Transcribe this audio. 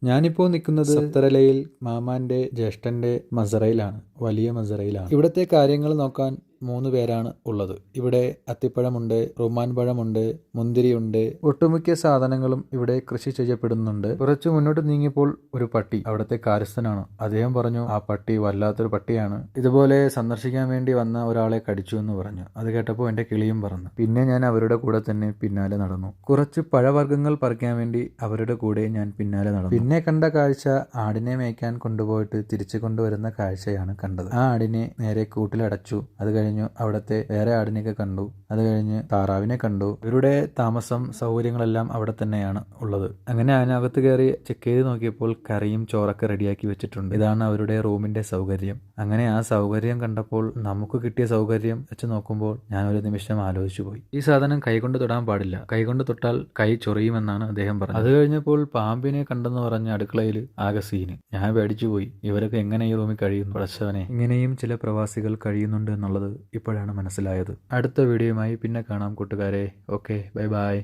ഞാനിപ്പോൾ നിൽക്കുന്നത് സത്തറലയിൽ മാമാന്റെ ജ്യേഷ്ഠന്റെ മസറയിലാണ്, വലിയ മസറയിലാണ്. ഇവിടുത്തെ കാര്യങ്ങൾ നോക്കാൻ 3 പേരാണ് ഉള്ളത്. ഇവിടെ അത്തിപ്പഴമുണ്ട്, റുമാൻ പഴമുണ്ട്, മുന്തിരിയുണ്ട്. ഒട്ടുമിക്ക സാധനങ്ങളും ഇവിടെ കൃഷി ചെയ്യപ്പെടുന്നുണ്ട്. കുറച്ച് മുന്നോട്ട് നീങ്ങിയപ്പോൾ ഒരു പട്ടി അവിടുത്തെ കാര്യസ്ഥനാണ്. അദ്ദേഹം പറഞ്ഞു ആ പട്ടി വല്ലാത്തൊരു പട്ടിയാണ്, ഇതുപോലെ സന്ദർശിക്കാൻ വേണ്ടി വന്ന ഒരാളെ കടിച്ചു എന്ന് പറഞ്ഞു. അത് കേട്ടപ്പോൾ എൻ്റെ കിളിയും പറന്നു. പിന്നെ ഞാൻ അവരുടെ കൂടെ തന്നെ പിന്നാലെ നടന്നു. കുറച്ച് പഴവർഗ്ഗങ്ങൾ പറിക്കാൻ വേണ്ടി അവരുടെ കൂടെ ഞാൻ പിന്നാലെ നടന്നു. പിന്നെ കണ്ട കാഴ്ച ആടിനെ മേയ്ക്കാൻ കൊണ്ടുപോയിട്ട് തിരിച്ചു കൊണ്ടുവരുന്ന കാഴ്ചയാണ് കണ്ടത്. ആ ആടിനെ നേരെ കൂട്ടിലടച്ചു. അത് കഴിഞ്ഞു അവിടുത്തെ വേറെ ആടിനെയൊക്കെ കണ്ടു. അത് കഴിഞ്ഞ് താറാവിനെ കണ്ടു. ഇവരുടെ താമസം സൗകര്യങ്ങളെല്ലാം അവിടെ തന്നെയാണ് ഉള്ളത്. അങ്ങനെ അതിനകത്ത് കയറി ചെക്ക് ചെയ്ത് നോക്കിയപ്പോൾ കറിയും ചോറൊക്കെ റെഡിയാക്കി വെച്ചിട്ടുണ്ട്. ഇതാണ് അവരുടെ റൂമിന്റെ സൗകര്യം. അങ്ങനെ ആ സൗകര്യം കണ്ടപ്പോൾ നമുക്ക് കിട്ടിയ സൗകര്യം വെച്ച് നോക്കുമ്പോൾ ഞാൻ ഒരു നിമിഷം ആലോചിച്ചു പോയി. ഈ സാധനം കൈകൊണ്ട് തൊടാൻ പാടില്ല, കൈകൊണ്ട് തൊട്ടാൽ കൈ ചൊറിയുമെന്നാണ് അദ്ദേഹം പറഞ്ഞത്. അത് കഴിഞ്ഞപ്പോൾ പാമ്പിനെ കണ്ടെന്ന് പറഞ്ഞ അടുക്കളയിൽ ആകെ സീന്. ഞാൻ പേടിച്ചു പോയി. ഇവരൊക്കെ എങ്ങനെ ഈ റൂമിൽ കഴിയുന്നു? പടച്ചവനെ, ഇങ്ങനെയും ചില പ്രവാസികൾ കഴിയുന്നുണ്ട് എന്നുള്ളത് ഇപ്പോഴാണ് മനസ്സിലായത്. അടുത്ത വീഡിയോയുമായി പിന്നെ കാണാം കൂട്ടുകാരെ. Okay, bye bye.